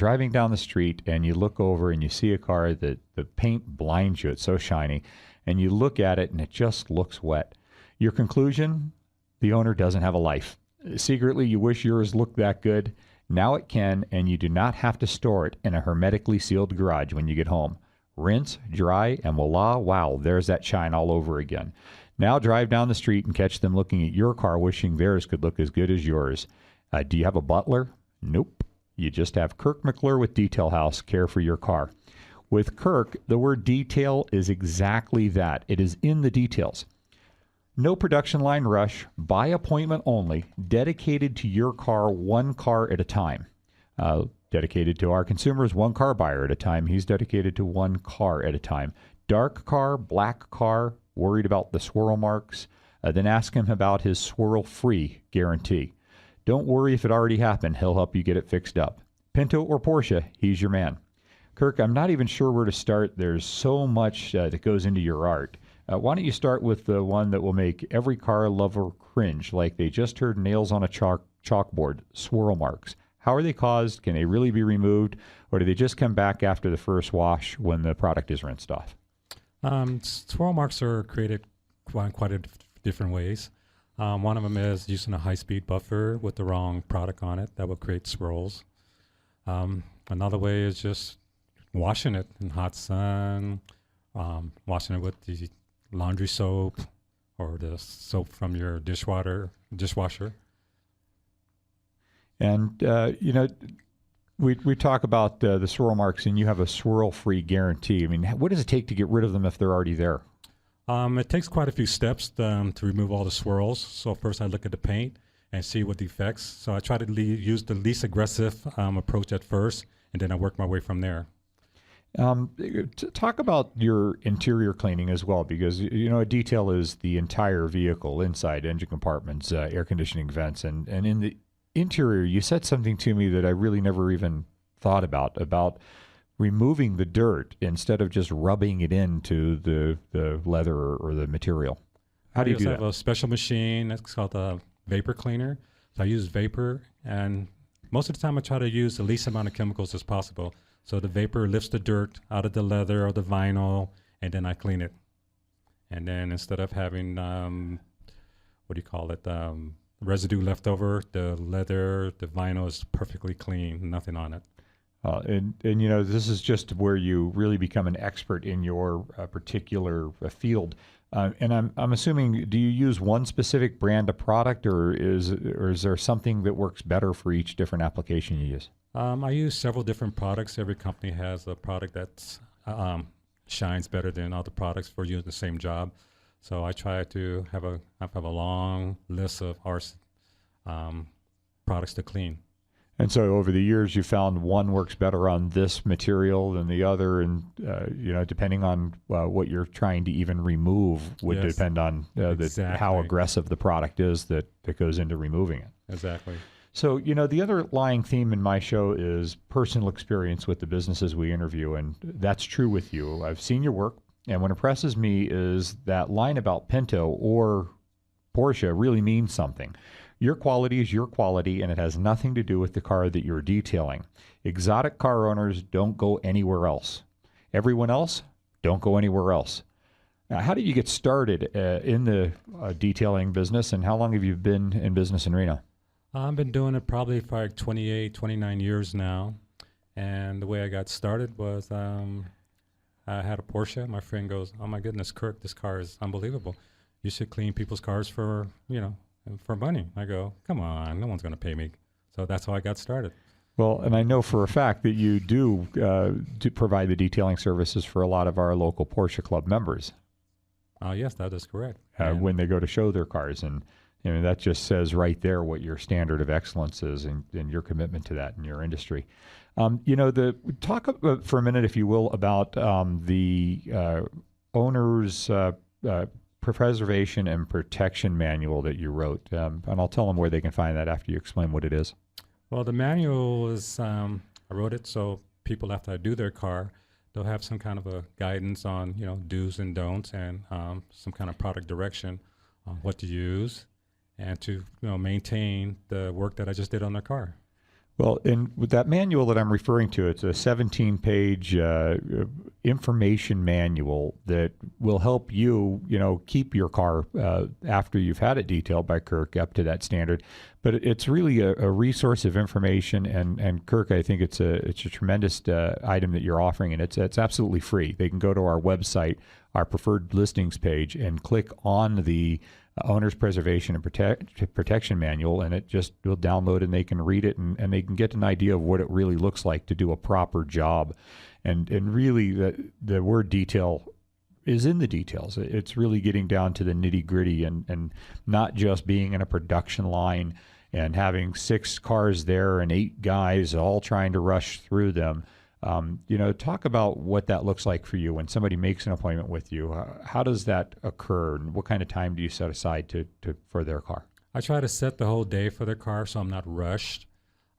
driving down the street and you look over and you see a car that the paint blinds you, it's so shiny, and you look at it and it just looks wet. Your conclusion, the owner doesn't have a life. Secretly, you wish yours looked that good. Now it can, and you do not have to store it in a hermetically sealed garage when you get home. Rinse, dry, and voila, wow, there's that shine all over again. Now drive down the street and catch them looking at your car wishing theirs could look as good as yours. Do you have a butler? Nope. You just have Kirk McClure with Detail House care for your car. With Kirk, the word detail is exactly that. It is in the details. No production line rush, by appointment only, dedicated to your car, one car at a time. Dedicated to our consumers, one car buyer at a time. He's dedicated to one car at a time. Dark car, black car, worried about the swirl marks, then ask him about his swirl-free guarantee. Don't worry if it already happened. He'll help you get it fixed up. Pinto or Porsche, he's your man. Kirk, I'm not even sure where to start. There's so much that goes into your art. Why don't you start with the one that will make every car lover cringe, like they just heard nails on a chalkboard, swirl marks. How are they caused? Can they really be removed? Or do they just come back after the first wash when the product is rinsed off? Swirl marks are created quite a different ways. One of them is using a high-speed buffer with the wrong product on it. That will create swirls. Another way is just washing it in hot sun, washing it with the laundry soap or the soap from your dishwasher. And, we talk about the swirl marks, and you have a swirl-free guarantee. I mean, what does it take to get rid of them if they're already there? It takes quite a few steps to remove all the swirls. So first I look at the paint and see what defects. So I try to use the least aggressive approach at first, and then I work my way from there. Talk about your interior cleaning as well, because, a detail is the entire vehicle, inside, engine compartments, air conditioning vents, and in the interior, you said something to me that I really never even thought about removing the dirt instead of just rubbing it into the leather or the material. How do you do that? I have a special machine that's called a vapor cleaner. So I use vapor, and most of the time I try to use the least amount of chemicals as possible. So the vapor lifts the dirt out of the leather or the vinyl, and then I clean it. And then instead of having, residue left over, the leather, the vinyl is perfectly clean, nothing on it. And this is just where you really become an expert in your particular field. And I'm assuming, do you use one specific brand of product, or is there something that works better for each different application you use? I use several different products. Every company has a product that shines better than other products for using the same job. So I try to have a long list of our products to clean. And so over the years, you found one works better on this material than the other, and depending on what you're trying to even remove would depend on how aggressive the product is that goes into removing it. Exactly. So, the underlying theme in my show is personal experience with the businesses we interview, and that's true with you. I've seen your work, and what impresses me is that line about Pinto or Porsche really means something. Your quality is your quality, and it has nothing to do with the car that you're detailing. Exotic car owners don't go anywhere else. Everyone else, don't go anywhere else. Now, how did you get started in the detailing business, and how long have you been in business in Reno? I've been doing it probably for like 28, 29 years now. And the way I got started was I had a Porsche. My friend goes, "Oh my goodness, Kirk, this car is unbelievable. You should clean people's cars for money." I go, "Come on, no one's going to pay me." So that's how I got started. Well, and I know for a fact that you do provide the detailing services for a lot of our local Porsche Club members. Yes, that is correct. When they go to show their cars, and that just says right there what your standard of excellence is and your commitment to that in your industry. Talk for a minute, if you will, about the owner's preservation and protection manual that you wrote. And I'll tell them where they can find that after you explain what it is. Well, the manual is, I wrote it so people, after I do their car, they'll have some kind of a guidance on, do's and don'ts, and some kind of product direction on what to use and to maintain the work that I just did on their car. Well, and with that manual that I'm referring to, it's a 17-page information manual that will help you, keep your car after you've had it detailed by Kirk up to that standard. But it's really a resource of information, and Kirk, I think it's a tremendous item that you're offering, and it's absolutely free. They can go to our website, our preferred listings page, and click on the owner's preservation and protection manual, and it just will download, and they can read it, and they can get an idea of what it really looks like to do a proper job. And really the word detail is in the details. It's really getting down to the nitty gritty, and not just being in a production line and having 6 cars there and 8 guys all trying to rush through them. Talk about what that looks like for you when somebody makes an appointment with you. How does that occur, and what kind of time do you set aside for their car? I try to set the whole day for their car so I'm not rushed.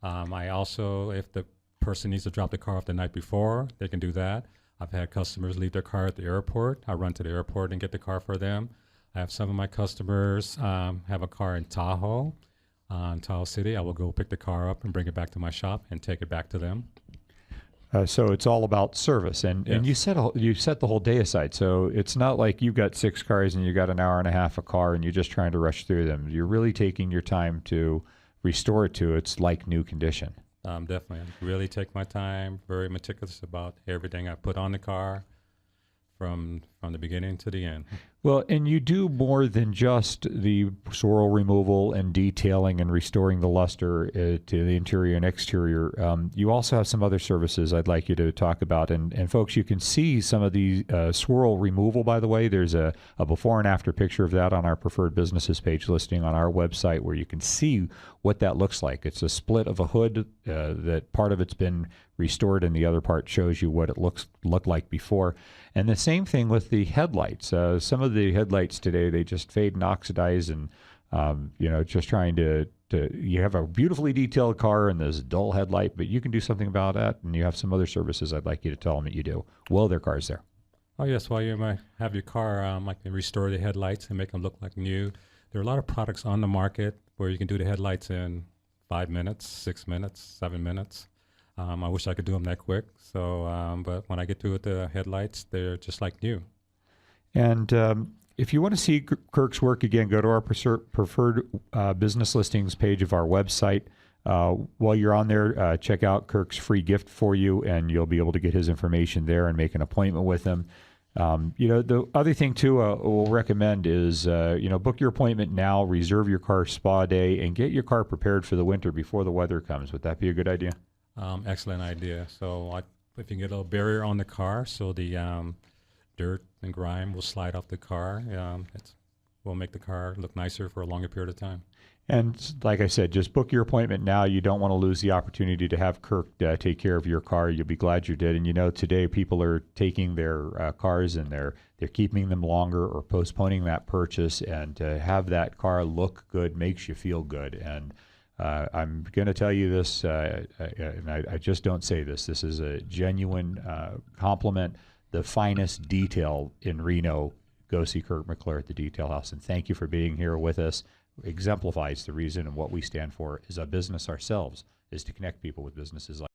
I also, if the person needs to drop the car off the night before, they can do that. I've had customers leave their car at the airport. I run to the airport and get the car for them. I have some of my customers have a car in Tahoe, in Tahoe City. I will go pick the car up and bring it back to my shop and take it back to them. So it's all about service, and you set the whole day aside. So it's not like you've got 6 cars and you got an hour and a half a car and you're just trying to rush through them. You're really taking your time to restore it to its like new condition. Definitely, I really take my time. Very meticulous about everything I put on the car, from the beginning to the end. Well, and you do more than just the swirl removal and detailing and restoring the luster to the interior and exterior. You also have some other services I'd like you to talk about. And folks, you can see some of the swirl removal, by the way. There's a before and after picture of that on our preferred businesses page listing on our website, where you can see what that looks like. It's a split of a hood that part of it's been restored and the other part shows you what it looked like before. And the same thing with the headlights. Some of the headlights today, they just fade and oxidize, and just trying to you have a beautifully detailed car and this dull headlight, but you can do something about that, and you have some other services I'd like you to tell them that you do while their car's there. Oh yes, while you might have your car, I can restore the headlights and make them look like new. There are a lot of products on the market where you can do the headlights in 5 minutes, 6 minutes, 7 minutes. I wish I could do them that quick. So, but when I get through with the headlights, they're just like new. And if you want to see Kirk's work, again, go to our preferred business listings page of our website. While you're on there, check out Kirk's free gift for you, and you'll be able to get his information there and make an appointment with him. The other thing, too, we'll recommend is, book your appointment now, reserve your car spa day, and get your car prepared for the winter before the weather comes. Would that be a good idea? Excellent idea. So if you can get a little barrier on the car so the dirt and grime will slide off the car, will make the car look nicer for a longer period of time. And like I said, just book your appointment now. You don't want to lose the opportunity to have Kirk take care of your car. You'll be glad you did. And today people are taking their cars and they're keeping them longer or postponing that purchase. And to have that car look good makes you feel good. And I'm going to tell you this, and I just don't say this. This is a genuine compliment. The finest detail in Reno. Go see Kirk McClure at the Detail House. And thank you for being here with us. Exemplifies the reason and what we stand for as a business ourselves, is to connect people with businesses like